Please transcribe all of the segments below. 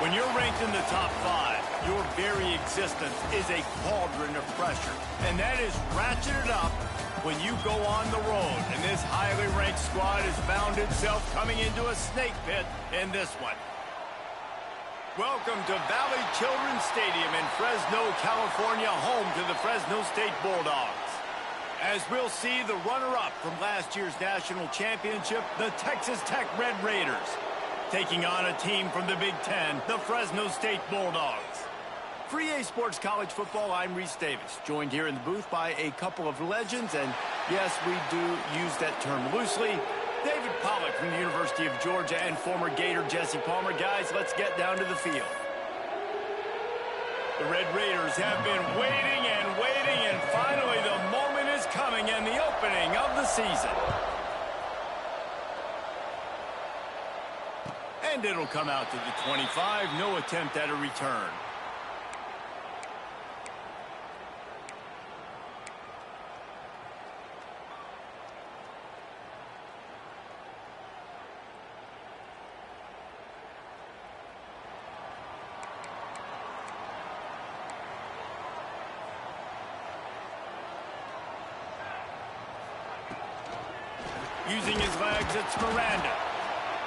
When you're ranked in the top 5, your very existence is a cauldron of pressure. And that is ratcheted up when you go on the road. And this highly ranked squad has found itself coming into a snake pit in this one. Welcome to Valley Children's Stadium in Fresno, California, home to the Fresno State Bulldogs. As we'll see the runner-up from last year's national championship, the Texas Tech Red Raiders, taking on a team from the Big Ten, the Fresno State Bulldogs. For EA Sports College Football, I'm Reese Davis, joined here in the booth by a couple of legends, and yes, we do use that term loosely. David Pollack from the University of Georgia and former Gator Jesse Palmer. Guys, let's get down to the field. The Red Raiders have been waiting, and finally the moment is coming and the opening of the season. And it'll come out to the 25. No attempt at a return. Using his legs, it's Miranda.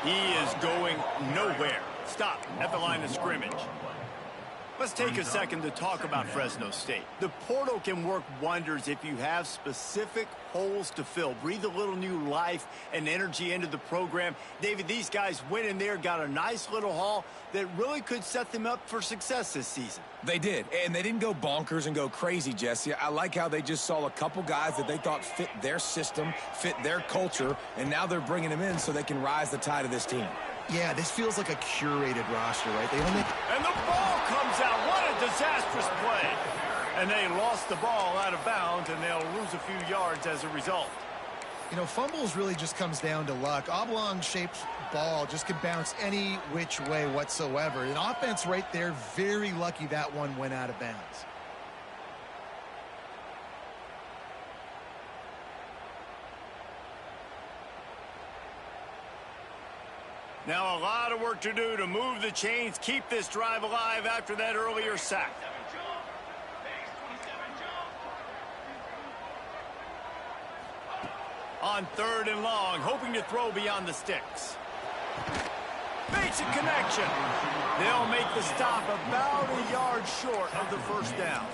He is going nowhere. Stop at the line of scrimmage. Let's take a second to talk about Fresno State. The portal can work wonders if you have specific holes to fill. Breathe a little new life and energy into the program. David, these guys went in there, got a nice little haul that really could set them up for success this season. They did, and they didn't go bonkers and go crazy, Jesse. I like how they just saw a couple guys that they thought fit their system, fit their culture, and now they're bringing them in so they can rise the tide of this team. Yeah, this feels like a curated roster, right? And the ball comes out. What a disastrous play. And they lost the ball out of bounds, and they'll lose a few yards as a result. You know, fumbles really just comes down to luck. Oblong-shaped ball just can bounce any which way whatsoever. An offense right there, very lucky that one went out of bounds. Now a lot of work to do to move the chains, keep this drive alive after that earlier sack. On 3rd and long, hoping to throw beyond the sticks. Makes a connection. They'll make the stop about a yard short of the first down.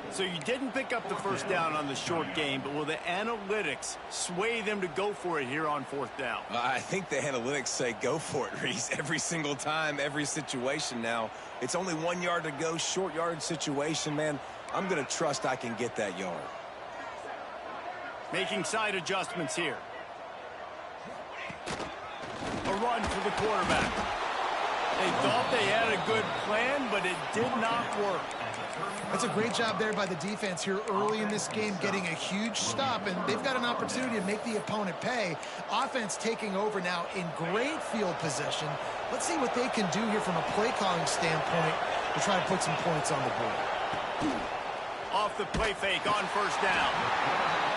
So you didn't pick up the first down on the short game, but will the analytics sway them to go for it here on 4th down? I think the analytics say go for it, Reese, every single time, every situation now. It's only 1 yard to go, short yard situation, man. I'm going to trust I can get that yard. Making side adjustments here. A run for the quarterback. They thought they had a good plan, but it did not work. That's a great job there by the defense here early in this game, getting a huge stop, and they've got an opportunity to make the opponent pay. Offense taking over now in great field position. Let's see what they can do here from a play calling standpoint to try to put some points on the board. Off the play fake on 1st down.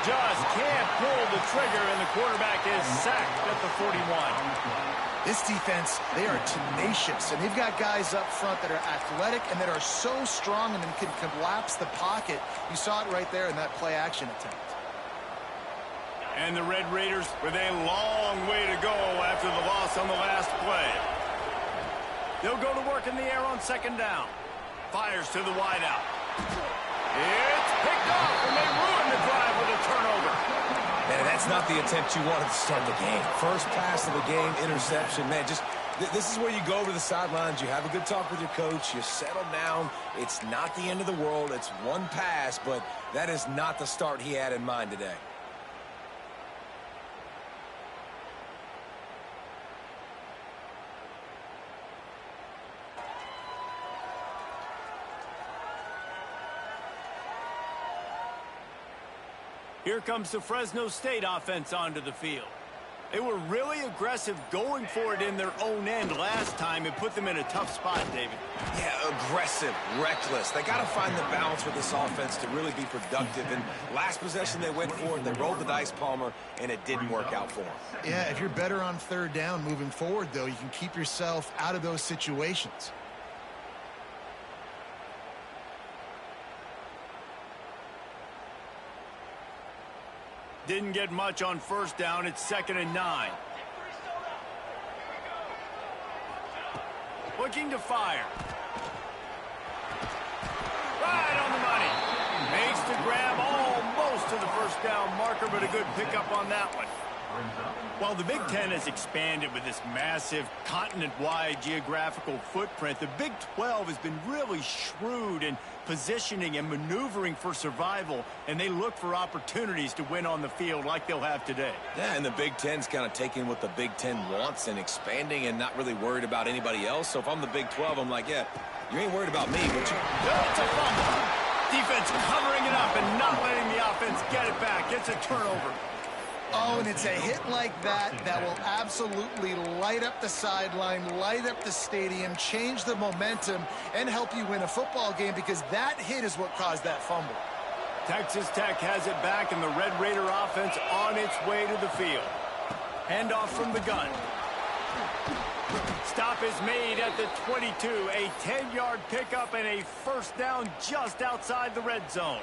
Just can't pull the trigger, and the quarterback is sacked at the 41. This defense, they are tenacious, and they've got guys up front that are athletic and that are so strong and can collapse the pocket. You saw it right there in that play-action attempt. And the Red Raiders with a long way to go after the loss on the last play. They'll go to work in the air on 2nd down. Fires to the wideout. It's picked off, and they ruin the drive with a turnover. Man, that's not the attempt you wanted to start the game. First pass of the game, interception. Man, just this is where you go to the sidelines. You have a good talk with your coach. You settle down. It's not the end of the world. It's one pass, but that is not the start he had in mind today. Here comes the Fresno State offense onto the field. They were really aggressive going for it in their own end last time and put them in a tough spot, David. Yeah, aggressive, reckless. They got to find the balance with this offense to really be productive. And last possession they went for it, they rolled the dice, Palmer, and it didn't work out for them. Yeah, if you're better on third down moving forward, though, you can keep yourself out of those situations. Didn't get much on first down. It's 2nd and 9. Looking to fire. Right on the money. Makes the grab almost to the first down marker, but a good pickup on that one. While the Big Ten has expanded with this massive continent-wide geographical footprint, the Big 12 has been really shrewd in positioning and maneuvering for survival, and they look for opportunities to win on the field like they'll have today. Yeah, and the Big Ten's kind of taking what the Big Ten wants and expanding and not really worried about anybody else. So if I'm the Big 12, I'm like, yeah, you ain't worried about me, but you... It's a fumble. Defense covering it up and not letting the offense get it back. It's a turnover. Oh, and it's a hit like that that will absolutely light up the sideline, light up the stadium, change the momentum, and help you win a football game, because that hit is what caused that fumble. Texas Tech has it back, and the Red Raider offense on its way to the field. Handoff from the gun. Stop is made at the 22. A 10-yard pickup and a first down just outside the red zone.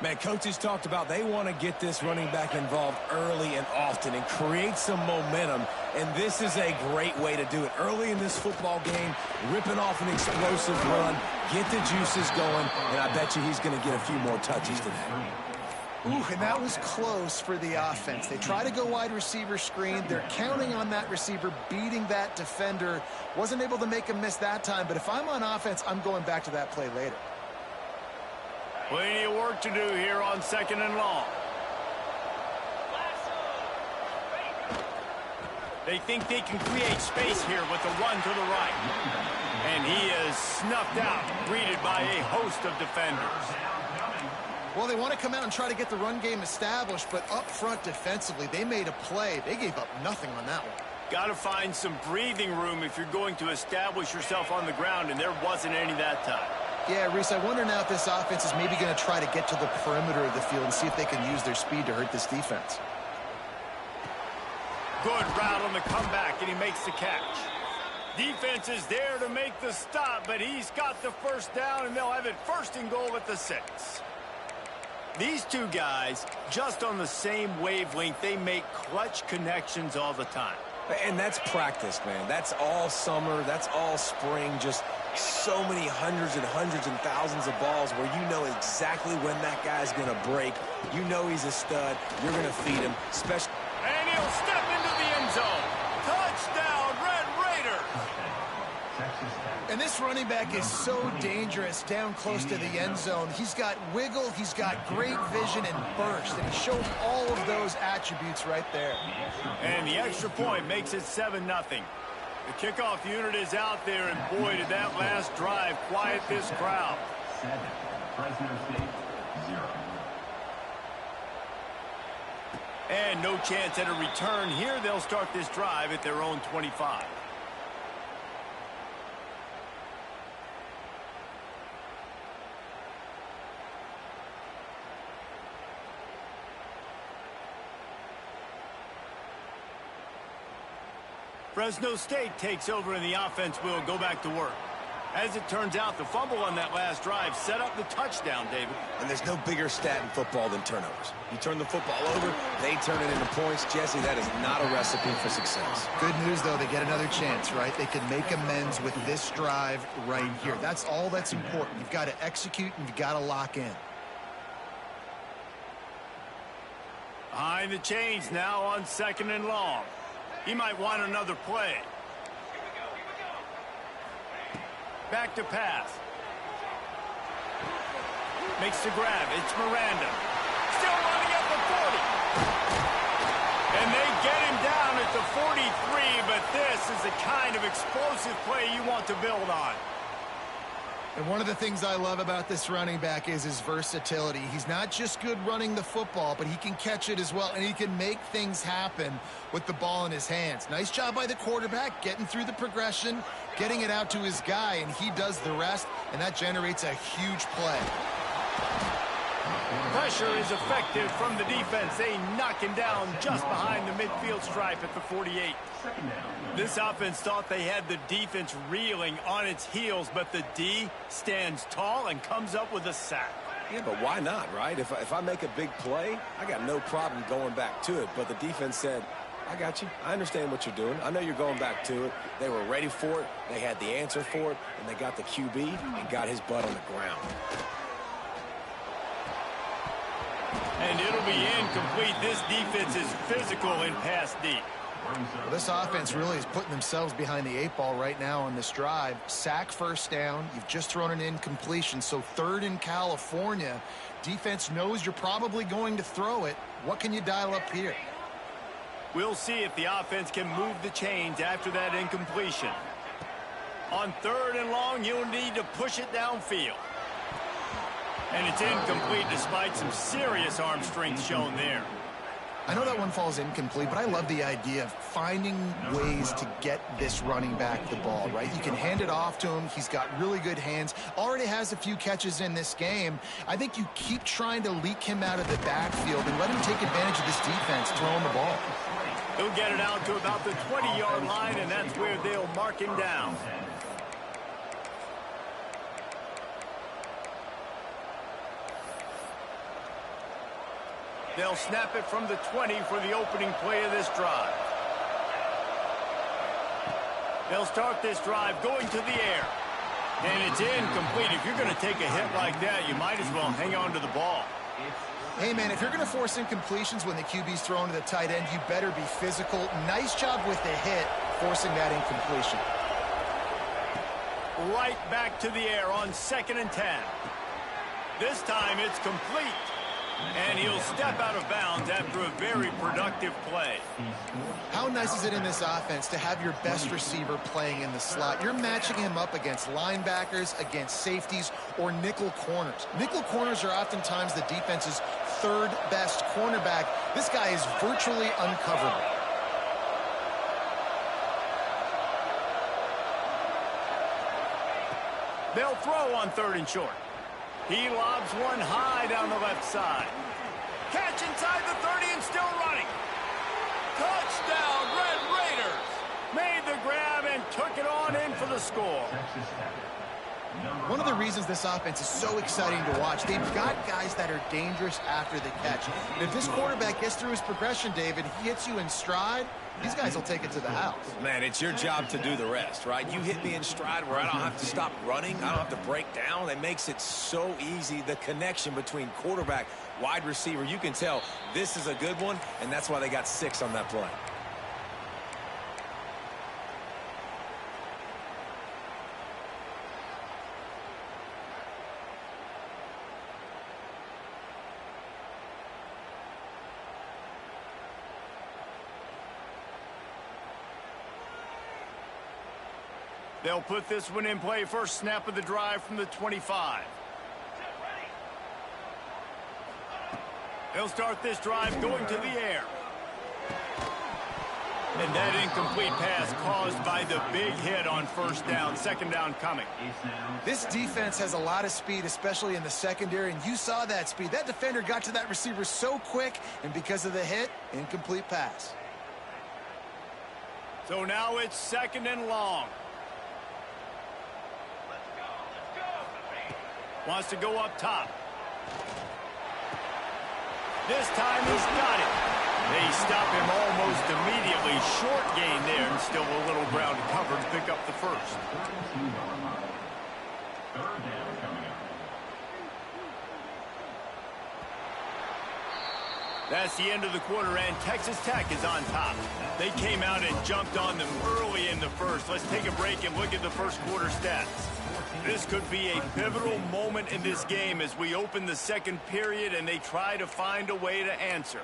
Man, coaches talked about they want to get this running back involved early and often and create some momentum, and this is a great way to do it. Early in this football game, ripping off an explosive run, get the juices going, and I bet you he's going to get a few more touches today. Ooh, and that was close for the offense. They try to go wide receiver screen. They're counting on that receiver beating that defender. Wasn't able to make him miss that time, but if I'm on offense, I'm going back to that play later. Plenty of work to do here on 2nd and long. They think they can create space here with the run to the right. And he is snuffed out, greeted by a host of defenders. Well, they want to come out and try to get the run game established, but up front defensively, they made a play. They gave up nothing on that one. Got to find some breathing room if you're going to establish yourself on the ground, and there wasn't any that time. Yeah, Reese, I wonder now if this offense is maybe going to try to get to the perimeter of the field and see if they can use their speed to hurt this defense. Good route on the comeback, and he makes the catch. Defense is there to make the stop, but he's got the first down, and they'll have it 1st and goal at the 6. These two guys, just on the same wavelength, they make clutch connections all the time. And that's practice, man. That's all summer. That's all spring. Just so many hundreds and thousands of balls where you know exactly when that guy's going to break. You know he's a stud. You're going to feed him. And he'll step into the end zone. Touchdown, Red Raider. And this running back is so dangerous down close to the end zone. He's got wiggle, he's got great vision and burst, and he showed all of those attributes right there. And the extra point makes it 7-0. The kickoff unit is out there, and boy, did that last drive quiet this crowd. 7, Fresno State, 0. And no chance at a return here. They'll start this drive at their own 25. Fresno State takes over, and the offense will go back to work. As it turns out, the fumble on that last drive set up the touchdown, David. And there's no bigger stat in football than turnovers. You turn the football over, they turn it into points. Jesse, that is not a recipe for success. Good news, though, they get another chance, right? They can make amends with this drive right here. That's all that's important. You've got to execute, and you've got to lock in. Behind the chains now on 2nd and long. He might want another play. Back to pass. Makes the grab. It's Miranda. Still running at the 40. And they get him down at the 43, but this is the kind of explosive play you want to build on. And one of the things I love about this running back is his versatility. He's not just good running the football, but he can catch it as well, and he can make things happen with the ball in his hands. Nice job by the quarterback, getting through the progression, getting it out to his guy, and he does the rest, and that generates a huge play. Pressure is effective from the defense. They knock him down just behind the midfield stripe at the 48. This offense thought they had the defense reeling on its heels, but the D stands tall and comes up with a sack. Yeah, but why not, right? If I make a big play, I got no problem going back to it. But the defense said, I got you. I understand what you're doing. I know you're going back to it. They were ready for it. They had the answer for it, and they got the QB and got his butt on the ground. And it'll be incomplete. This defense is physical and pass deep. Well, this offense really is putting themselves behind the 8 ball right now on this drive. Sack first down. You've just thrown an incompletion, so 3rd in California. Defense knows you're probably going to throw it. What can you dial up here? We'll see if the offense can move the chains after that incompletion. On 3rd and long, you'll need to push it downfield. And it's incomplete despite some serious arm strength shown there. I know that one falls incomplete, but I love the idea of finding ways to get this running back the ball, right? You can hand it off to him. He's got really good hands. Already has a few catches in this game. I think you keep trying to leak him out of the backfield and let him take advantage of this defense throwing the ball. He'll get it out to about the 20-yard line, and that's where they'll mark him down. They'll snap it from the 20 for the opening play of this drive. They'll start this drive going to the air. And it's incomplete. If you're going to take a hit like that, you might as well hang on to the ball. Hey, man, if you're going to force incompletions when the QB's thrown to the tight end, you better be physical. Nice job with the hit, forcing that incompletion. Right back to the air on 2nd and 10. This time it's complete. And he'll step out of bounds after a very productive play. How nice is it in this offense to have your best receiver playing in the slot? You're matching him up against linebackers, against safeties, or nickel corners. Nickel corners are oftentimes the defense's 3rd best cornerback. This guy is virtually uncoverable. They'll throw on 3rd and short. He lobs one high down the left side. Catch inside the 30 and still running. Touchdown, Red Raiders. Made the grab and took it on in for the score. One of the reasons this offense is so exciting to watch, they've got guys that are dangerous after the catch. And if this quarterback gets through his progression, David, he hits you in stride, these guys will take it to the house. Man, it's your job to do the rest, right? You hit me in stride where I don't have to stop running. I don't have to break down. It makes it so easy. The connection between quarterback, wide receiver, you can tell this is a good one, and that's why they got 6 on that play. They'll put this one in play. First snap of the drive from the 25. They'll start this drive going to the air. And that incomplete pass caused by the big hit on 1st down. 2nd down coming. This defense has a lot of speed, especially in the secondary, and you saw that speed. That defender got to that receiver so quick, and because of the hit, incomplete pass. So now it's 2nd and long. Wants to go up top. This time he's got it. They stop him almost immediately. Short gain there, and still a little ground to cover to pick up the 1st. 3rd down coming up. That's the end of the quarter, and Texas Tech is on top. They came out and jumped on them early in the 1st. Let's take a break and look at the 1st quarter stats. This could be a pivotal moment in this game as we open the 2nd period and they try to find a way to answer.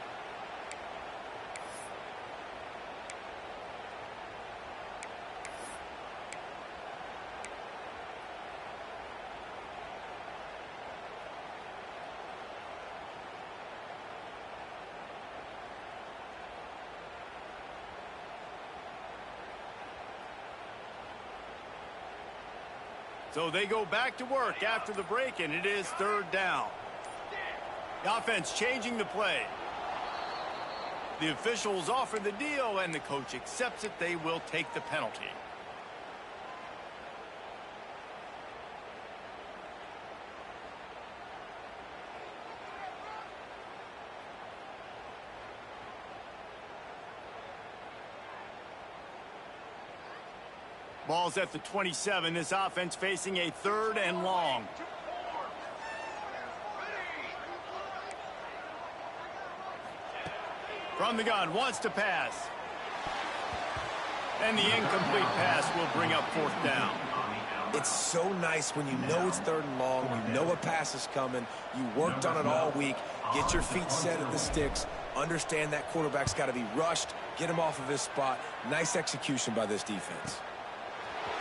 So they go back to work after the break, and it is third down. The offense changing the play. The officials offer the deal, and the coach accepts it. They will take the penalty. Ball's at the 27. This offense facing a third and long. From the gun, wants to pass. And the incomplete pass will bring up fourth down. It's so nice when you know it's third and long, you know a pass is coming, you worked on it all week, get your feet set at the sticks, understand that quarterback's got to be rushed, get him off of his spot. Nice execution by this defense.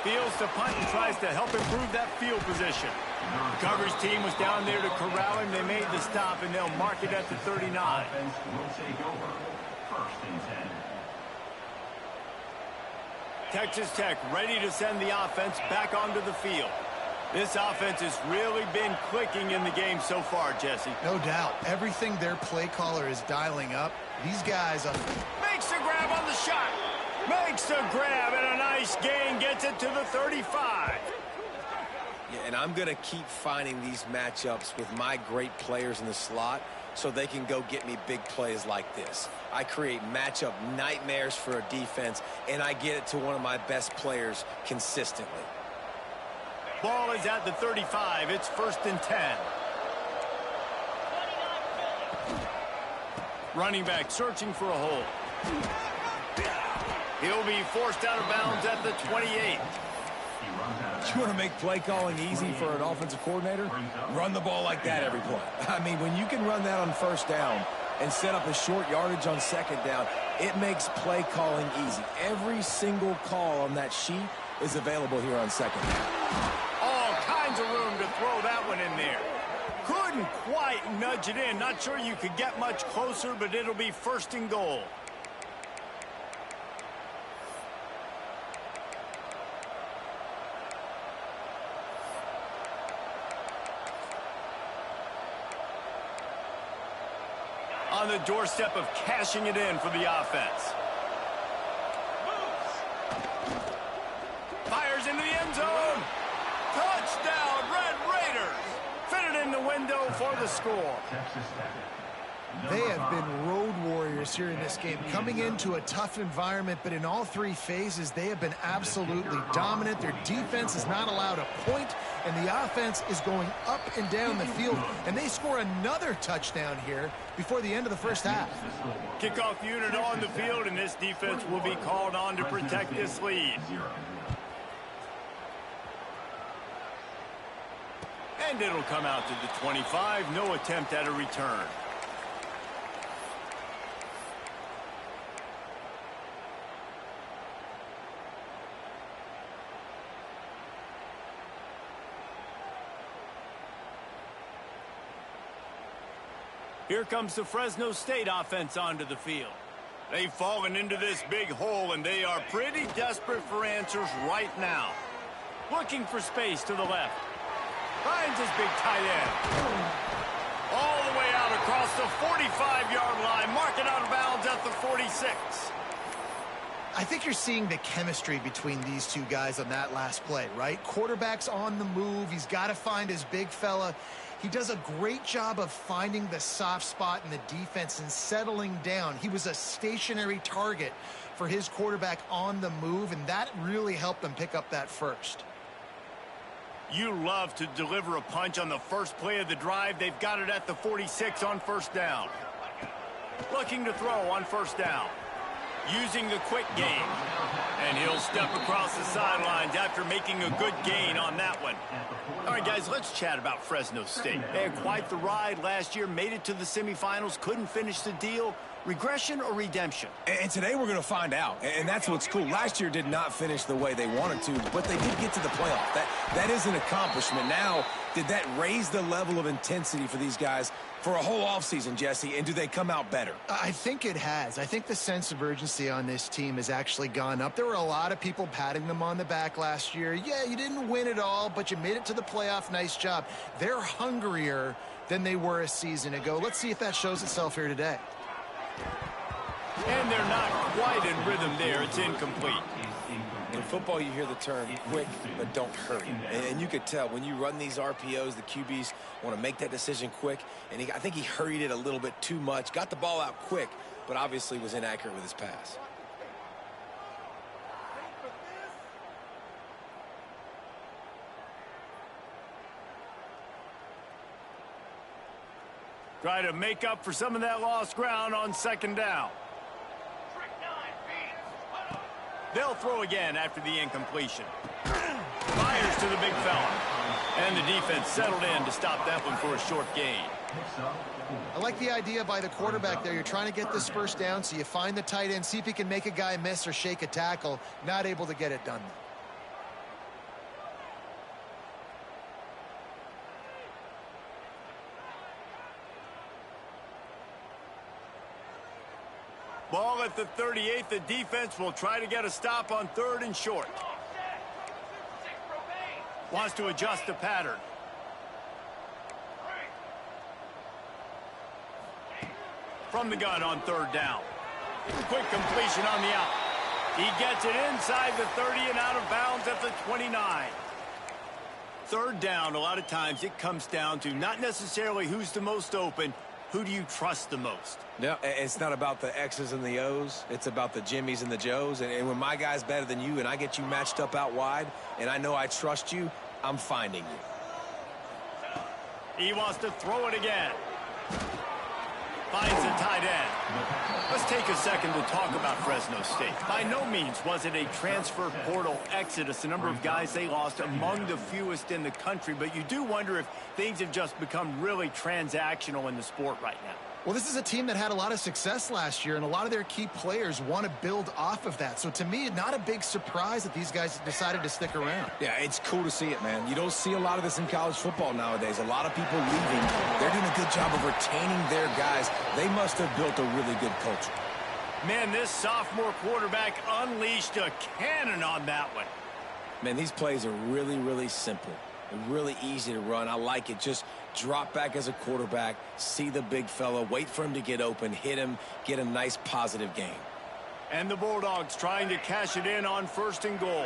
Fields to punt and tries to help improve that field position. The coverage team was down there to corral him. They made the stop, and they'll mark it at the 39. Offense will take over. First and 10. Texas Tech ready to send the offense back onto the field. This offense has really been clicking in the game so far, Jesse. No doubt. Everything their play caller is dialing up. These guys are... Makes the grab on the shot. Makes the grab, and a nice gain gets it to the 35. Yeah, and I'm going to keep finding these matchups with my great players in the slot so they can go get me big plays like this. I create matchup nightmares for a defense, and I get it to one of my best players consistently. Ball is at the 35. It's first and 10. Running back searching for a hole. He'll be forced out of bounds at the 28. You want to make play calling easy for an offensive coordinator? Run the ball like that every play. I mean, when you can run that on first down and set up a short yardage on second down, it makes play calling easy. Every single call on that sheet is available here on second down. All kinds of room to throw that one in there. Couldn't quite nudge it in. Not sure you could get much closer, but it'll be first and goal. On the doorstep of cashing it in for the offense. Fires into the end zone. Touchdown, Red Raiders. Fit it in the window for the score. They have been road warriors here in this game, coming into a tough environment, but in all three phases, they have been absolutely dominant. Their defense is not allowed a point, and the offense is going up and down the field, and they score another touchdown here before the end of the first half. Kickoff unit on the field, and this defense will be called on to protect this lead. And it'll come out to the 25. No attempt at a return. Here comes the Fresno State offense onto the field. They've fallen into this big hole, and they are pretty desperate for answers right now. Looking for space to the left. Finds his big tight end. All the way out across the 45-yard line. Mark it out of bounds at the 46. I think you're seeing the chemistry between these two guys on that last play, right? Quarterback's on the move. He's got to find his big fella. He does a great job of finding the soft spot in the defense and settling down. He was a stationary target for his quarterback on the move, and that really helped them pick up that first. You love to deliver a punch on the first play of the drive. They've got it at the 46 on first down. Looking to throw on first down. Using the quick game. And he'll step across the sidelines after making a good gain on that one. All right, guys, let's chat about Fresno State. They had quite the ride last year, made it to the semifinals, couldn't finish the deal. Regression or redemption? And today we're going to find out. And that's what's cool. Last year did not finish the way they wanted to, but they did get to the playoff. That is an accomplishment. Now, did that raise the level of intensity for these guys for a whole offseason, Jesse? And do they come out better? I think it has. I think the sense of urgency on this team has actually gone up. There were a lot of people patting them on the back last year. Yeah, you didn't win it all, but you made it to the playoff. Nice job. They're hungrier than they were a season ago. Let's see if that shows itself here today. And they're not quite in rhythm there. It's incomplete. In football, you hear the term quick, but don't hurry. And you could tell when you run these RPOs, the QBs want to make that decision quick. And I think he hurried it a little bit too much. Got the ball out quick, but obviously was inaccurate with his pass. Try to make up for some of that lost ground on second down. They'll throw again after the incompletion. Fires to the big fella. And the defense settled in to stop that one for a short gain. I like the idea by the quarterback there. You're trying to get this first down, so you find the tight end, see if he can make a guy miss or shake a tackle. Not able to get it done. Ball at the 38. The defense will try to get a stop on 3rd and short. Wants to adjust the pattern. From the gun on 3rd down. Quick completion on the out. He gets it inside the 30 and out of bounds at the 29. 3rd down, a lot of times it comes down to not necessarily who's the most open, who do you trust the most? No, it's not about the X's and the O's. It's about the Jimmys and the Joes. And when my guy's better than you and I get you matched up out wide and I know I trust you, I'm finding you. He wants to throw it again. Finds the tight end. Let's take a second to talk about Fresno State. By no means was it a transfer portal exodus. The number of guys they lost among the fewest in the country. But you do wonder if things have just become really transactional in the sport right now. Well, this is a team that had a lot of success last year, and a lot of their key players want to build off of that. So to me, not a big surprise that these guys decided to stick around. Yeah, it's cool to see it, man. You don't see a lot of this in college football nowadays. A lot of people leaving. They're doing a good job of retaining their guys. They must have built a really good culture. Man, this sophomore quarterback unleashed a cannon on that one. Man, these plays are really, really simple. Really easy to run. I like it. Just drop back as a quarterback, see the big fella, wait for him to get open, hit him, get a nice positive gain. And the Bulldogs trying to cash it in on 1st and goal.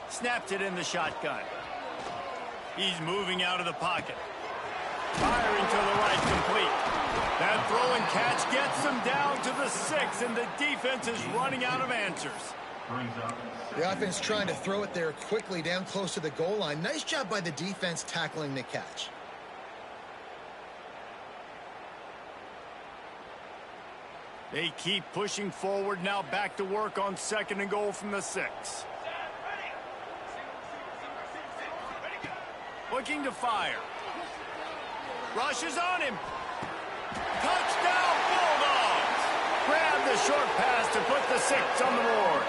Snapped it in the shotgun. He's moving out of the pocket. Firing to the right, complete. That throw and catch gets them down to the 6, and the defense is running out of answers. The offense trying to throw it there quickly down close to the goal line. Nice job by the defense tackling the catch. They keep pushing forward, now back to work on 2nd and goal from the 6. Looking to fire. Rushes on him. Touchdown Bulldogs! Grab the short pass to put the 6 on the board.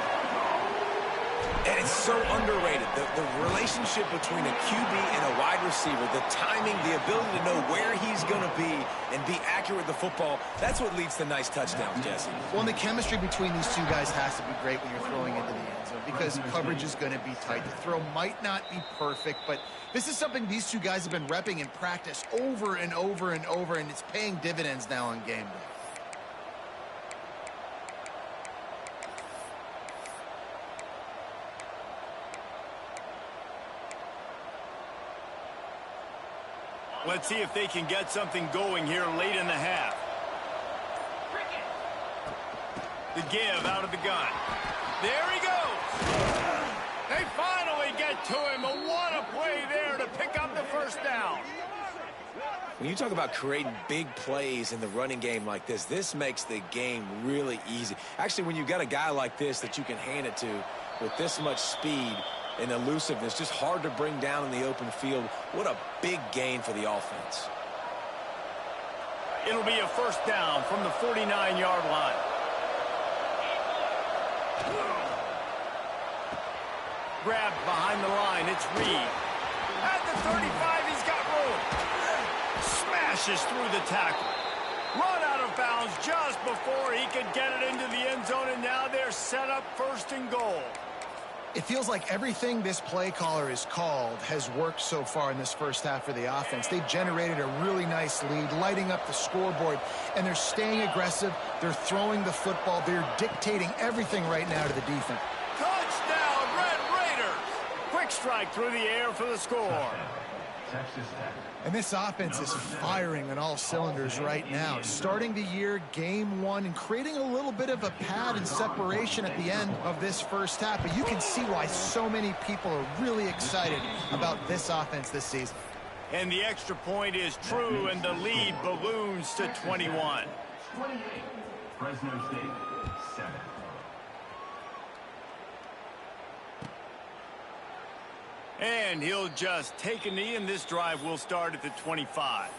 And it's so underrated. The relationship between a QB and a wide receiver, the timing, the ability to know where he's going to be and be accurate with the football, that's what leads to nice touchdowns, Jesse. Well, and the chemistry between these two guys has to be great when you're throwing into the end zone because coverage is going to be tight. The throw might not be perfect, but this is something these two guys have been repping in practice over and over and over, and it's paying dividends now on game day. Let's see if they can get something going here late in the half. The give out of the gun. There he goes. They finally get to him. What a play there to pick up the 1st down. When you talk about creating big plays in the running game like this, this makes the game really easy. Actually, when you've got a guy like this that you can hand it to with this much speed and elusiveness, just hard to bring down in the open field. What a big gain for the offense. It'll be a first down from the 49-yard line. Grabbed behind the line. It's Reed. At the 35, he's got room. Smashes through the tackle. Run out of bounds just before he could get it into the end zone, and now they're set up first and goal. It feels like everything this play caller has called has worked so far in this first half for the offense. They've generated a really nice lead, lighting up the scoreboard, and they're staying aggressive. They're throwing the football. They're dictating everything right now to the defense. Touchdown, Red Raiders! Quick strike through the air for the score. And this offense is firing on all cylinders right now. Starting the year, game one, and creating a little bit of a pad and separation at the end of this first half. But you can see why so many people are really excited about this offense this season. And the extra point is true, and the lead balloons to 21. 28, Fresno State, 7. And he'll just take a knee, and this drive will start at the 25.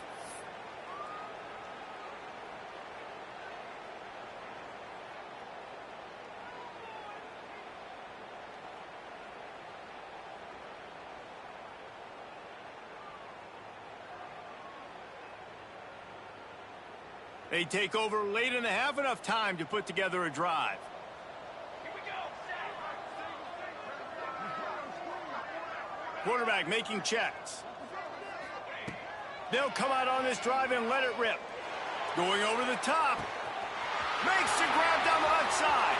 They take over late in the half, enough time to put together a drive. Quarterback making checks. They'll come out on this drive and let it rip. Going over the top. Makes the grab down the left side.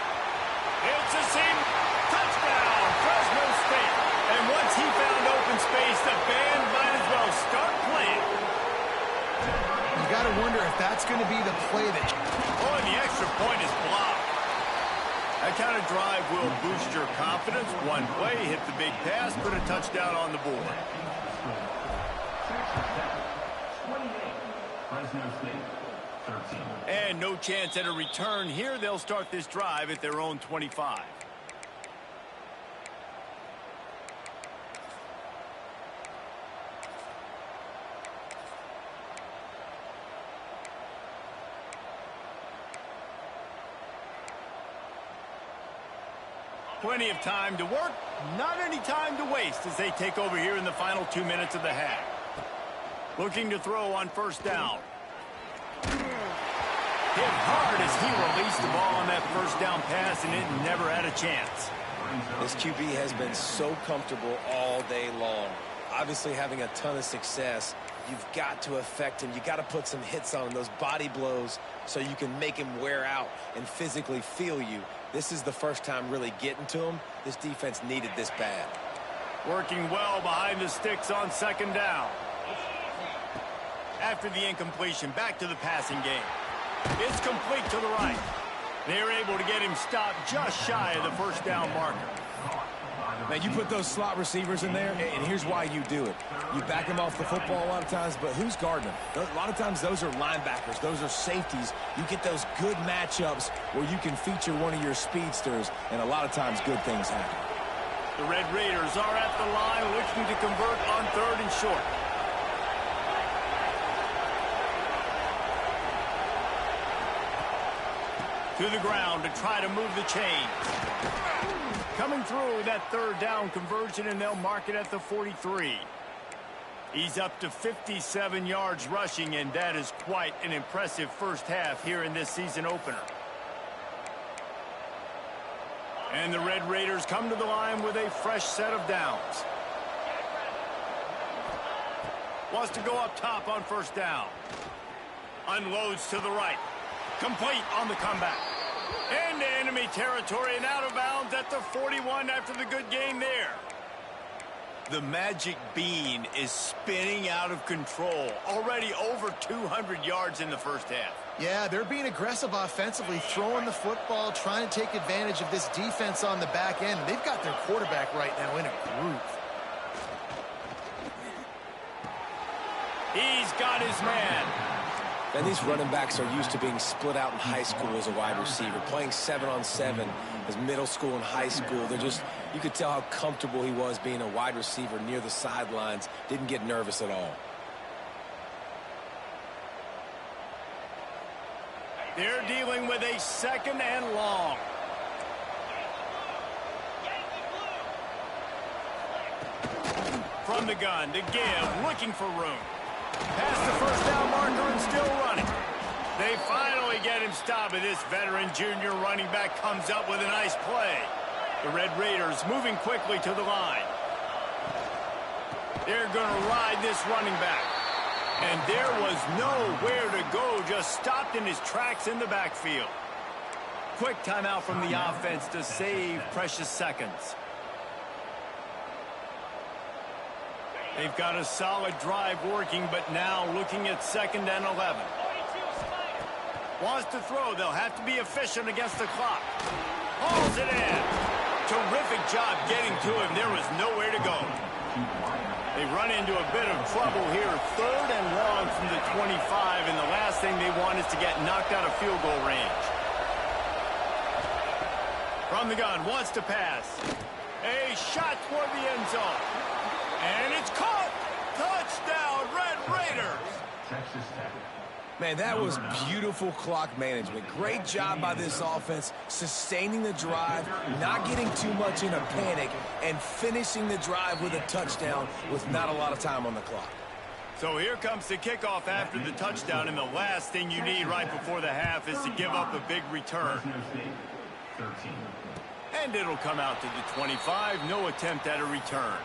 It's a seam. Touchdown, Fresno State. And once he found open space, the band might as well start playing. You got to wonder if that's going to be the play that... Oh, and the extra point is blocked. That kind of drive will boost your confidence. One play, hit the big pass, put a touchdown on the board. 28, Fresno State, 13. And no chance at a return here. They'll start this drive at their own 25. Plenty of time to work, not any time to waste as they take over here in the final 2 minutes of the half. Looking to throw on first down. Hit hard as he released the ball on that first down pass, and it never had a chance. This QB has been so comfortable all day long. Obviously having a ton of success. You've got to affect him. You got to put some hits on him, those body blows, so you can make him wear out and physically feel you. This is the first time really getting to him. This defense needed this bad. Working well behind the sticks on second down. After the incompletion, back to the passing game. It's complete to the right. They're able to get him stopped just shy of the first down marker. Now, you put those slot receivers in there, and here's why you do it. You back them off the football a lot of times, but who's guarding them? A lot of times those are linebackers. Those are safeties. You get those good matchups where you can feature one of your speedsters, and a lot of times good things happen. The Red Raiders are at the line looking to convert on third and short. To the ground to try to move the chains. Coming through that third down conversion, and they'll mark it at the 43. He's up to 57 yards rushing, and that is quite an impressive first half here in this season opener. And the Red Raiders come to the line with a fresh set of downs. Wants to go up top on first down. Unloads to the right. Complete on the comeback. Into enemy territory and out of bounds at the 41 after the good game there. The magic bean is spinning out of control. Already over 200 yards in the first half. Yeah, they're being aggressive offensively, throwing the football, trying to take advantage of this defense on the back end. They've got their quarterback right now in a groove. He's got his man. And these running backs are used to being split out in high school as a wide receiver, playing 7-on-7 as middle school and high school. They're just, you could tell how comfortable he was being a wide receiver near the sidelines. Didn't get nervous at all. They're dealing with a 2nd and long. From the gun to give, looking for room. Past the first down marker and still running. They finally get him stopped, but this veteran junior running back comes up with a nice play. The Red Raiders moving quickly to the line. They're going to ride this running back. And there was nowhere to go, just stopped in his tracks in the backfield. Quick timeout from the offense to save precious seconds. They've got a solid drive working, but now looking at 2nd and 11. Wants to throw. They'll have to be efficient against the clock. Hauls it in. Terrific job getting to him. There was nowhere to go. They run into a bit of trouble here. 3rd and long from the 25, and the last thing they want is to get knocked out of field goal range. From the gun, wants to pass. A shot toward the end zone. And it's caught! Touchdown, Red Raiders! Texas Tech. Man, that was beautiful clock management. Great job by this offense, sustaining the drive, not getting too much in a panic, and finishing the drive with a touchdown with not a lot of time on the clock. So here comes the kickoff after the touchdown, and the last thing you need right before the half is to give up a big return. 13. And it'll come out to the 25. No attempt at a return.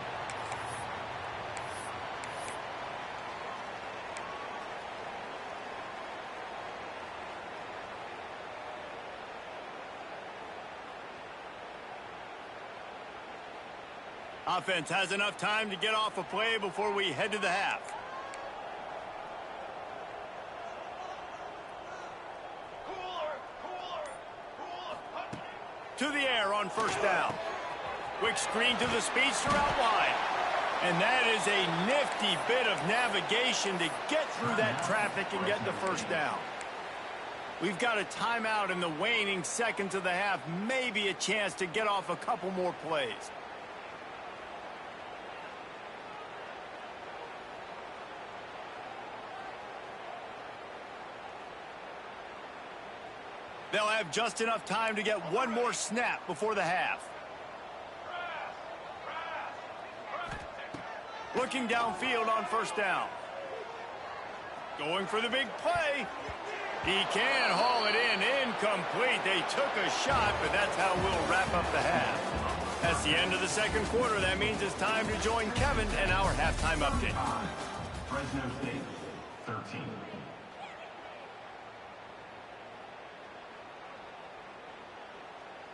Offense has enough time to get off a play before we head to the half. To the air on 1st down. Quick screen to the speedster out wide. And that is a nifty bit of navigation to get through that traffic and get the 1st down. We've got a timeout in the waning seconds of the half. Maybe a chance to get off a couple more plays. They'll have just enough time to get one more snap before the half. Looking downfield on 1st down. Going for the big play. He can haul it in. Incomplete. They took a shot, but that's how we'll wrap up the half. That's the end of the 2nd quarter. That means it's time to join Kevin and our halftime update. Fresno State, 13.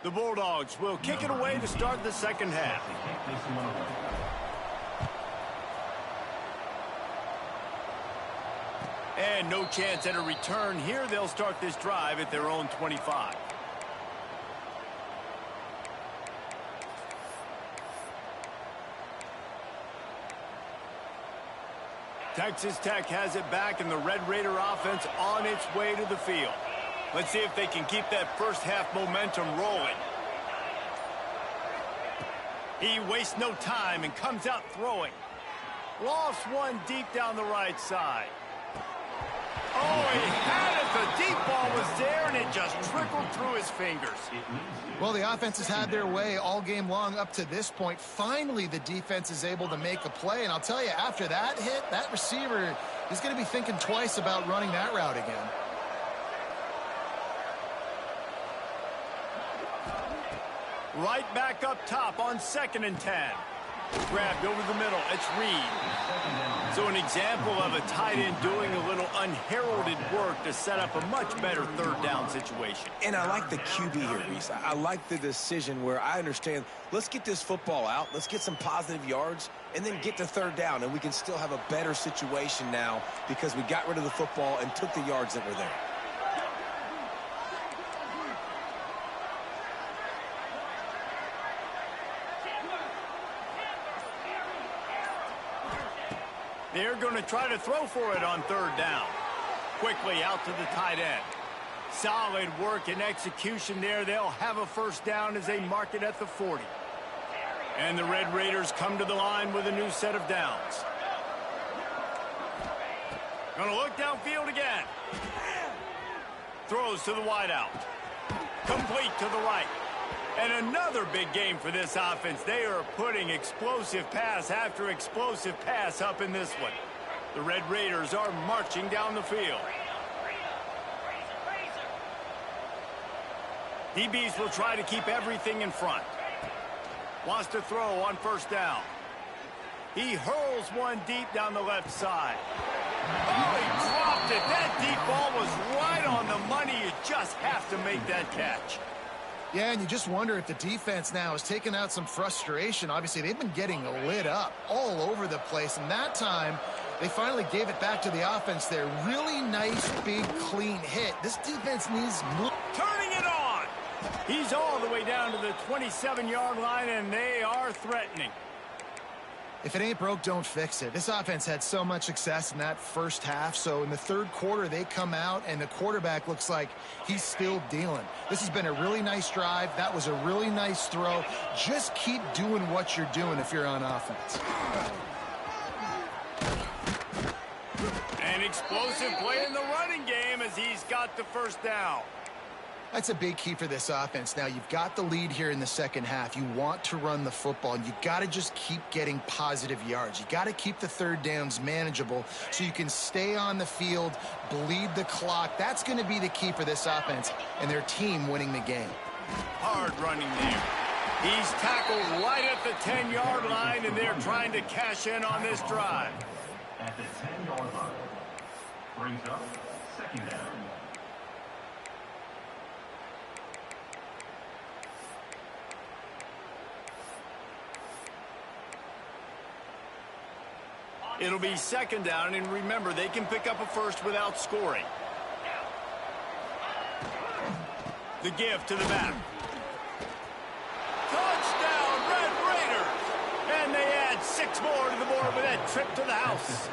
The Bulldogs will kick it away to start the 2nd half. And no chance at a return here. They'll start this drive at their own 25. Texas Tech has it back, and the Red Raider offense on its way to the field. Let's see if they can keep that 1st half momentum rolling. He wastes no time and comes out throwing. Lost one deep down the right side. Oh, he had it. The deep ball was there, and it just trickled through his fingers. Well, the offense has had their way all game long up to this point. Finally, the defense is able to make a play. And I'll tell you, after that hit, that receiver is going to be thinking twice about running that route again. Right back up top on 2nd and 10. Grabbed over the middle. It's Reed. So an example of a tight end doing a little unheralded work to set up a much better 3rd down situation. And I like the QB here, Reese. I like the decision where I understand, let's get this football out, let's get some positive yards, and then get to 3rd down, and we can still have a better situation now because we got rid of the football and took the yards that were there. They're going to try to throw for it on 3rd down. Quickly out to the tight end. Solid work and execution there. They'll have a 1st down as they mark it at the 40. And the Red Raiders come to the line with a new set of downs. Going to look downfield again. Throws to the wideout. Complete to the right. And another big game for this offense. They are putting explosive pass after explosive pass up in this one. The Red Raiders are marching down the field. DBs will try to keep everything in front. Wants to throw on first down. He hurls one deep down the left side. Oh, he dropped it. That deep ball was right on the money. You just have to make that catch. Yeah, and you just wonder if the defense now has taken out some frustration. Obviously, they've been getting lit up all over the place, and that time they finally gave it back to the offense there. Really nice, big, clean hit. This defense needs more. Turning it on. He's all the way down to the 27-yard line, and they are threatening. If it ain't broke, don't fix it. This offense had so much success in that first half, so in the third quarter, they come out, and the quarterback looks like he's still dealing. This has been a really nice drive. That was a really nice throw. Just keep doing what you're doing if you're on offense. An explosive play in the running game as he's got the first down. That's a big key for this offense. Now, you've got the lead here in the second half. You want to run the football, and you've got to just keep getting positive yards. You got to keep the third downs manageable so you can stay on the field, bleed the clock. That's going to be the key for this offense and their team winning the game. Hard running there. He's tackled right at the 10-yard line, and they're trying to cash in on this drive. At the 10-yard line. Brings up second down. It'll be second down, and remember, they can pick up a first without scoring. The give to the back. Touchdown, Red Raiders! And they add 6 more to the board with that trip to the house.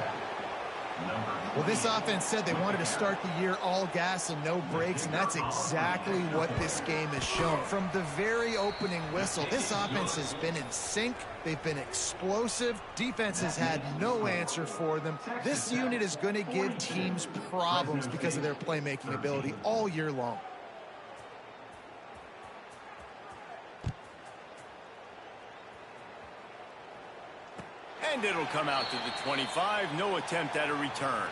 Well, this offense said they wanted to start the year all gas and no brakes, and that's exactly what this game has shown. From the very opening whistle, this offense has been in sync. They've been explosive. Defense has had no answer for them. This unit is going to give teams problems because of their playmaking ability all year long. And it'll come out to the 25. No attempt at a return.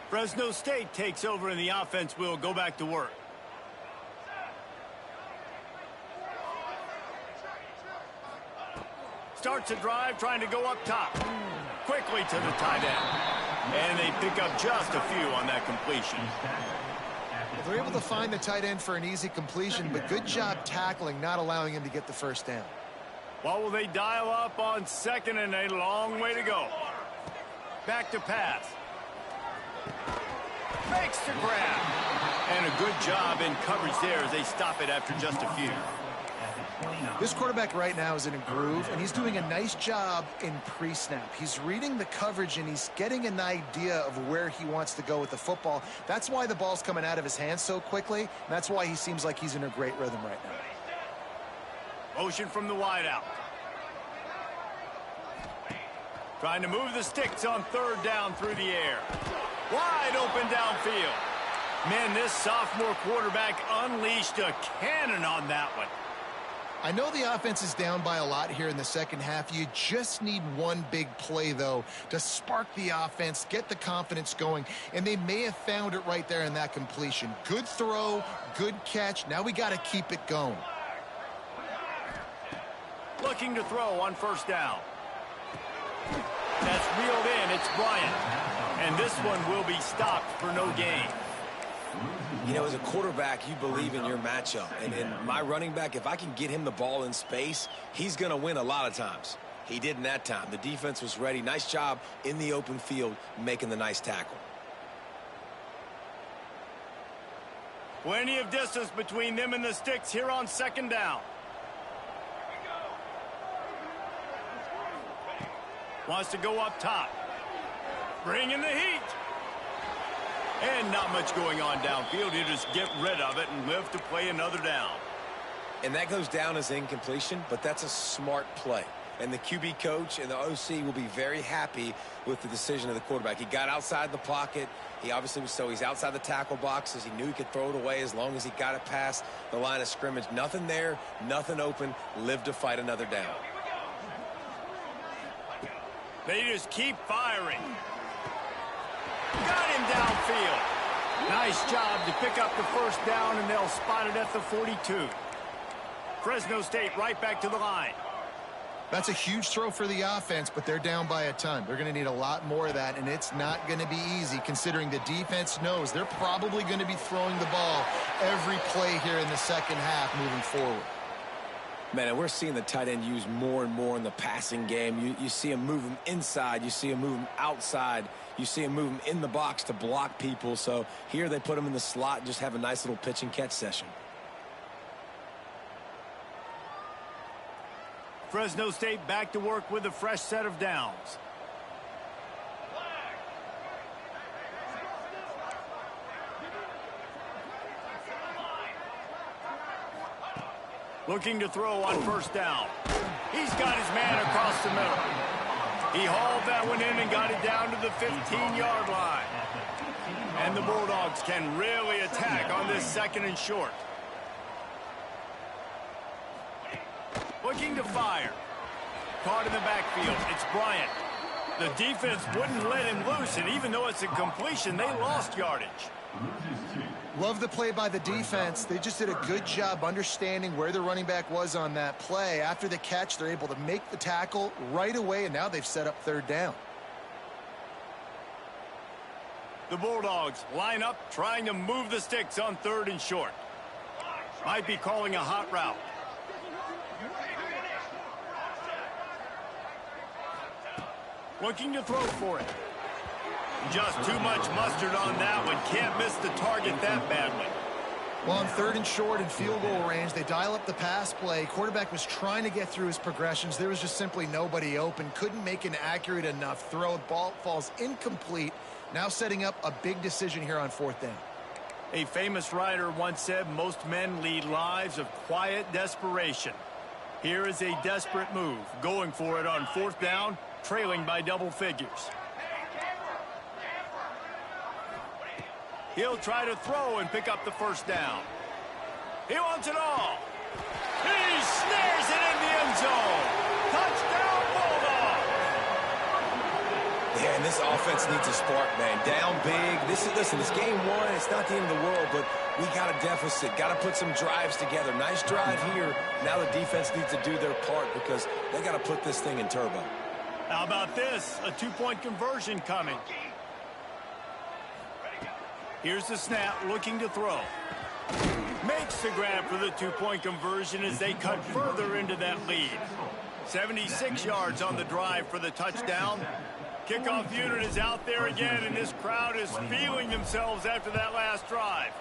Fresno State takes over, and the offense will go back to work. Starts a drive, trying to go up top. Quickly to the tight end. And they pick up just a few on that completion. They're able to find the tight end for an easy completion, but good job tackling, not allowing him to get the first down. Well, will they dial up on second, and a long way to go. Back to pass. Makes the grab. And a good job in coverage there as they stop it after just a few. This quarterback right now is in a groove, and he's doing a nice job in pre-snap. He's reading the coverage, and he's getting an idea of where he wants to go with the football. That's why the ball's coming out of his hands so quickly, and that's why he seems like he's in a great rhythm right now. Motion from the wideout. Trying to move the sticks on third down through the air. Wide open downfield. Man, this sophomore quarterback unleashed a cannon on that one. I know the offense is down by a lot here in the second half. You just need one big play, though, to spark the offense, get the confidence going, and they may have found it right there in that completion. Good throw, good catch. Now we got to keep it going. Looking to throw on first down. That's reeled in. It's Bryant. And this one will be stopped for no gain. You know, as a quarterback, you believe in your matchup. And my running back, if I can get him the ball in space, he's going to win a lot of times. He didn't that time. The defense was ready. Nice job in the open field making the nice tackle. Plenty of distance between them and the sticks here on second down. Wants to go up top. Bringing the heat. And not much going on downfield. You just get rid of it and live to play another down. And that goes down as incompletion, but that's a smart play. and the QB coach and the OC will be very happy with the decision of the quarterback. He got outside the pocket. He obviously was, so he's outside the tackle boxes. He knew he could throw it away as long as he got it past the line of scrimmage. Nothing there, nothing open. Live to fight another down. They just keep firing. Got him downfield. Nice job to pick up the first down, and they'll spot it at the 42. Fresno State right back to the line. That's a huge throw for the offense, but they're down by a ton. They're going to need a lot more of that, and it's not going to be easy considering the defense knows they're probably going to be throwing the ball every play here in the second half moving forward. Man, and we're seeing the tight end used more and more in the passing game. You see him move him inside. You see him move him outside. You see him move him in the box to block people. So here they put him in the slot and just have a nice little pitch and catch session. Fresno State back to work with a fresh set of downs. Looking to throw on first down. He's got his man across the middle. He hauled that one in and got it down to the 15-yard line. And the Bulldogs can really attack on this second and short. Looking to fire. Caught in the backfield. It's Bryant. The defense wouldn't let him loose, and even though it's a completion, they lost yardage. Love the play by the defense. They just did a good job understanding where the running back was on that play. After the catch, they're able to make the tackle right away, and now they've set up third down. The Bulldogs line up, trying to move the sticks on third and short. Might be calling a hot route. Looking to throw for it. Just too much mustard on that one. Can't miss the target that badly. Well, on third and short and field goal range, they dial up the pass play. Quarterback was trying to get through his progressions. There was just simply nobody open. Couldn't make an accurate enough throw. Ball falls incomplete. Now setting up a big decision here on fourth down. A famous writer once said, most men lead lives of quiet desperation. Here is a desperate move. Going for it on fourth down, trailing by double figures. He'll try to throw and pick up the first down. He wants it all. He snares it in the end zone. Touchdown, Bulldogs. Yeah, and this offense needs a spark, man. Down big. Listen, this game one, it's not the end of the world, but we got a deficit. Got to put some drives together. Nice drive here. Now the defense needs to do their part because they got to put this thing in turbo. How about this? A two-point conversion coming. Here's the snap, looking to throw. Makes the grab for the two-point conversion as they cut further into that lead. 76 yards on the drive for the touchdown. Kickoff unit is out there again, and this crowd is feeling themselves after that last drive.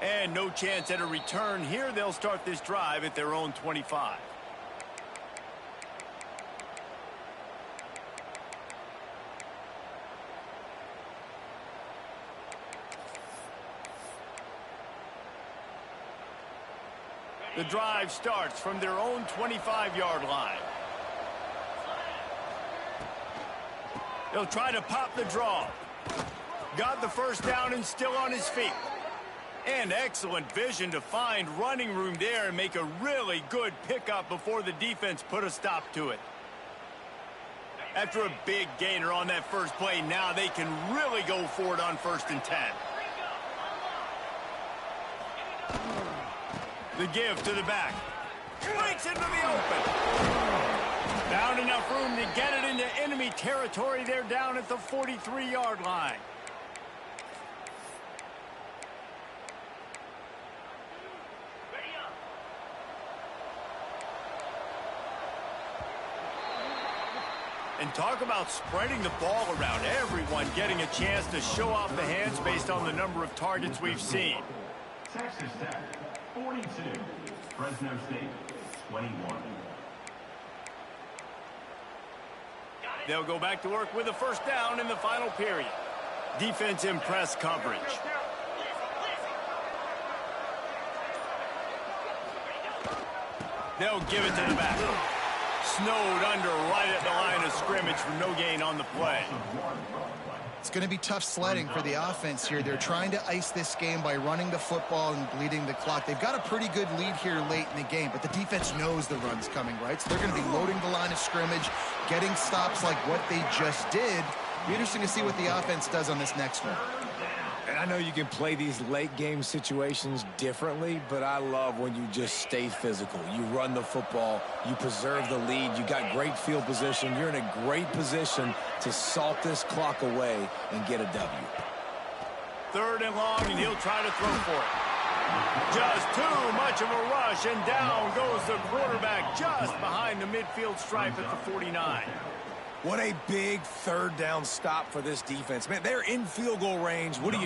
And no chance at a return here. They'll start this drive at their own 25. The drive starts from their own 25-yard line. They'll try to pop the draw. Got the first down and still on his feet. And excellent vision to find running room there and make a really good pickup before the defense put a stop to it. After a big gainer on that first play, now they can really go for it on 1st and 10. The give to the back. Breaks into the open. Found enough room to get it into enemy territory. They're down at the 43-yard line. And talk about spreading the ball around. Everyone getting a chance to show off the hands based on the number of targets we've seen. Texas Tech, 42. Fresno State, 21. They'll go back to work with a first down in the final period. Defense in press coverage. They'll give it to the back. Snowed under right at the line of scrimmage for no gain on the play. It's going to be tough sledding for the offense here. They're trying to ice this game by running the football and bleeding the clock. They've got a pretty good lead here late in the game, but the defense knows the run's coming, right? So they're going to be loading the line of scrimmage, getting stops like what they just did. Be interesting to see what the offense does on this next one. And I know you can play these late game situations differently, but I love when you just stay physical. You run the football, you preserve the lead, you got great field position, you're in a great position to salt this clock away and get a W. 3rd and long, and he'll try to throw for it. Just too much of a rush, and down goes the quarterback just behind the midfield stripe at the 49. What a big 3rd down stop for this defense. Man, they're in field goal range. What do?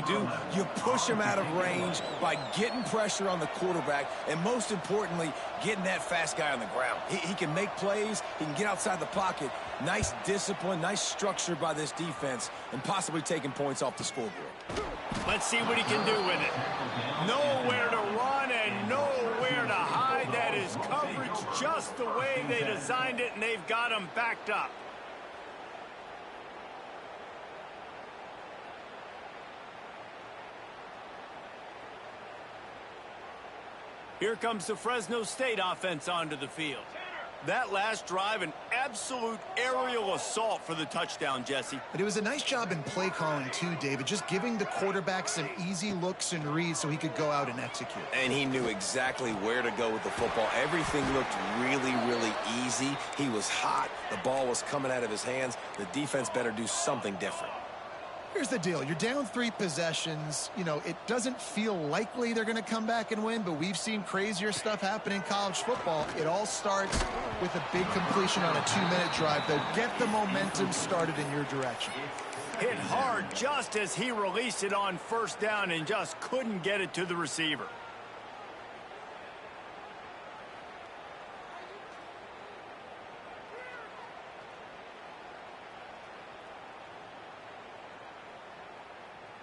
You push them out of range by getting pressure on the quarterback and, most importantly, getting that fast guy on the ground. He can make plays. He can get outside the pocket. Nice discipline, nice structure by this defense, and possibly taking points off the scoreboard. Let's see what he can do with it. Nowhere to run and nowhere to hide. That is coverage just the way they designed it, and they've got him backed up. Here comes the Fresno State offense onto the field. That last drive, an absolute aerial assault for the touchdown, Jesse. But it was a nice job in play calling too, David, just giving the quarterback some easy looks and reads so he could go out and execute. And he knew exactly where to go with the football. Everything looked really, really easy. He was hot. The ball was coming out of his hands. The defense better do something different. Here's the deal. You're down 3 possessions. You know, it doesn't feel likely they're going to come back and win, but we've seen crazier stuff happen in college football. It all starts with a big completion on a 2-minute drive. They'll get the momentum started in your direction. Hit hard just as he released it on 1st down and just couldn't get it to the receiver.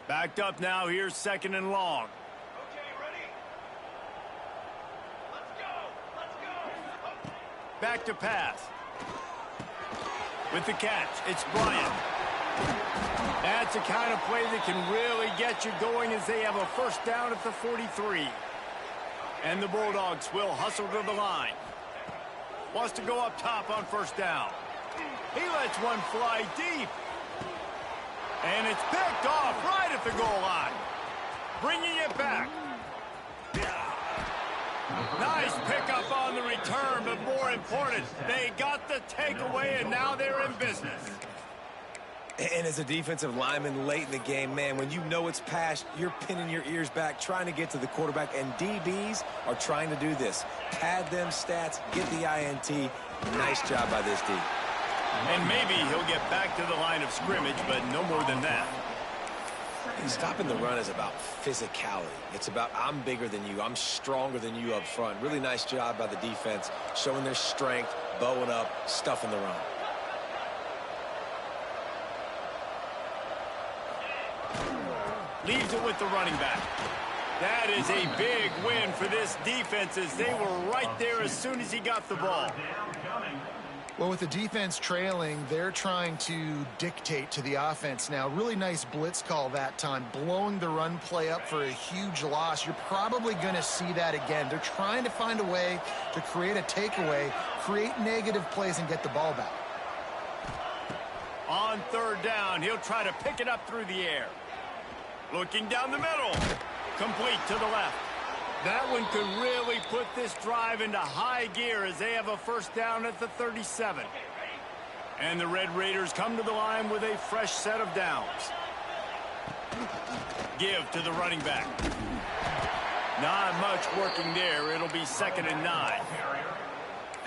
Backed up now. Here's 2nd and long. Okay, ready? Let's go! Back to pass. With the catch, it's Bryant. That's the kind of play that can really get you going as they have a 1st down at the 43. And the Bulldogs will hustle to the line. Wants to go up top on 1st down. He lets one fly deep. And it's picked off right at the goal line. Bringing it back. Nice pickup on the return, but more important, they got the takeaway, and now they're in business. And as a defensive lineman late in the game, man, when you know it's past, you're pinning your ears back, trying to get to the quarterback, and DBs are trying to do this. Pad them stats, get the INT. Nice job by this D. And maybe he'll get back to the line of scrimmage, but no more than that. Stopping the run is about physicality. It's about I'm bigger than you, I'm stronger than you up front. Really nice job by the defense, showing their strength, bowing up, stuffing the run. Leaves it with the running back. That is a big win for this defense as they were right there as soon as he got the ball. Well, with the defense trailing, they're trying to dictate to the offense now. Really nice blitz call that time, blowing the run play up for a huge loss. You're probably going to see that again. They're trying to find a way to create a takeaway, create negative plays, and get the ball back. On 3rd down, he'll try to pick it up through the air. Looking down the middle. Complete to the left. That one could really put this drive into high gear as they have a 1st down at the 37. And the Red Raiders come to the line with a fresh set of downs. Give to the running back. Not much working there. It'll be 2nd and 9.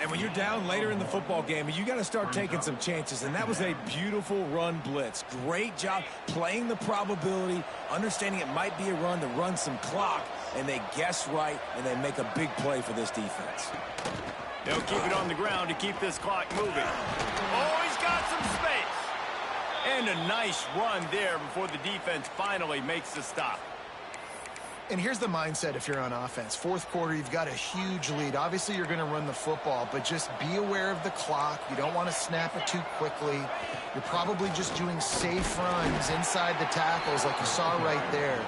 And when you're down later in the football game, you got to start taking some chances. And that was a beautiful run blitz. Great job playing the probability, understanding it might be a run to run some clock. And they guess right, and they make a big play for this defense. They'll keep it on the ground to keep this clock moving. Oh, he's got some space. And a nice run there before the defense finally makes the stop. And here's the mindset if you're on offense. Fourth quarter, you've got a huge lead. Obviously, you're going to run the football, but just be aware of the clock. You don't want to snap it too quickly. You're probably just doing safe runs inside the tackles like you saw right there.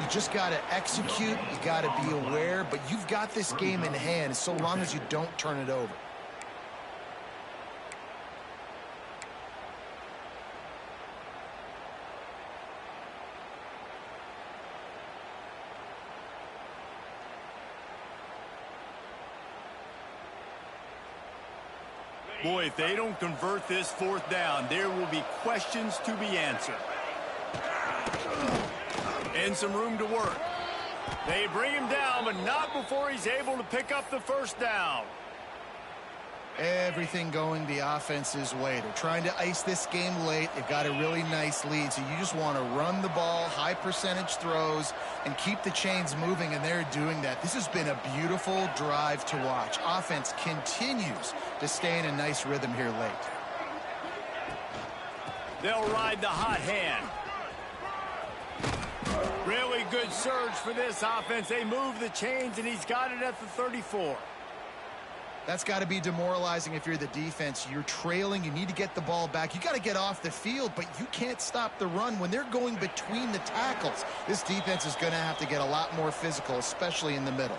You just got to execute. You got to be aware, but you've got this game in hand so long as you don't turn it over. Boy, if they don't convert this fourth down, there will be questions to be answered. And some room to work. They bring him down, but not before he's able to pick up the first down. Everything going the offense's way. They're trying to ice this game late. They've got a really nice lead, so you just want to run the ball, high percentage throws, and keep the chains moving, and they're doing that. This has been a beautiful drive to watch. Offense continues to stay in a nice rhythm here late. They'll ride the hot hand. Really good surge for this offense. They move the chains, and he's got it at the 34. That's got to be demoralizing if you're the defense. You're trailing. You need to get the ball back. You got to get off the field, but you can't stop the run when they're going between the tackles. This defense is going to have to get a lot more physical, especially in the middle.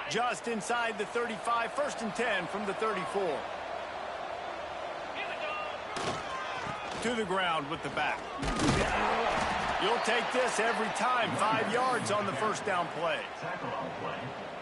Just inside the 35, 1st and 10 from the 34. To the ground with the back. You'll take this every time. 5 yards on the first down play.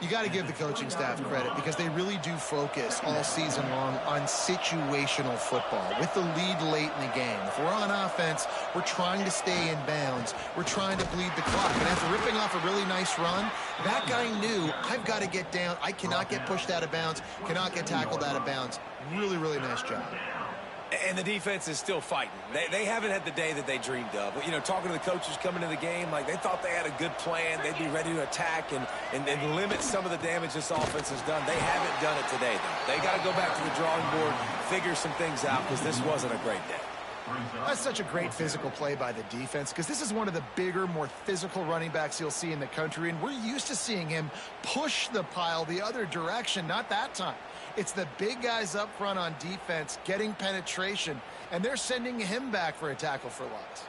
You got to give the coaching staff credit because they really do focus all season long on situational football with the lead late in the game. If we're on offense, we're trying to stay in bounds. We're trying to bleed the clock. And after ripping off a really nice run, that guy knew, I've got to get down. I cannot get pushed out of bounds, cannot get tackled out of bounds. Really, really nice job. And the defense is still fighting. They haven't had the day that they dreamed of. You know, talking to the coaches coming to the game, like they thought they had a good plan. They'd be ready to attack and limit some of the damage this offense has done. They haven't done it today, though. They got to go back to the drawing board, figure some things out because this wasn't a great day. That's such a great physical play by the defense because this is one of the bigger, more physical running backs you'll see in the country, and we're used to seeing him push the pile the other direction. Not that time. It's the big guys up front on defense getting penetration, and they're sending him back for a tackle for loss.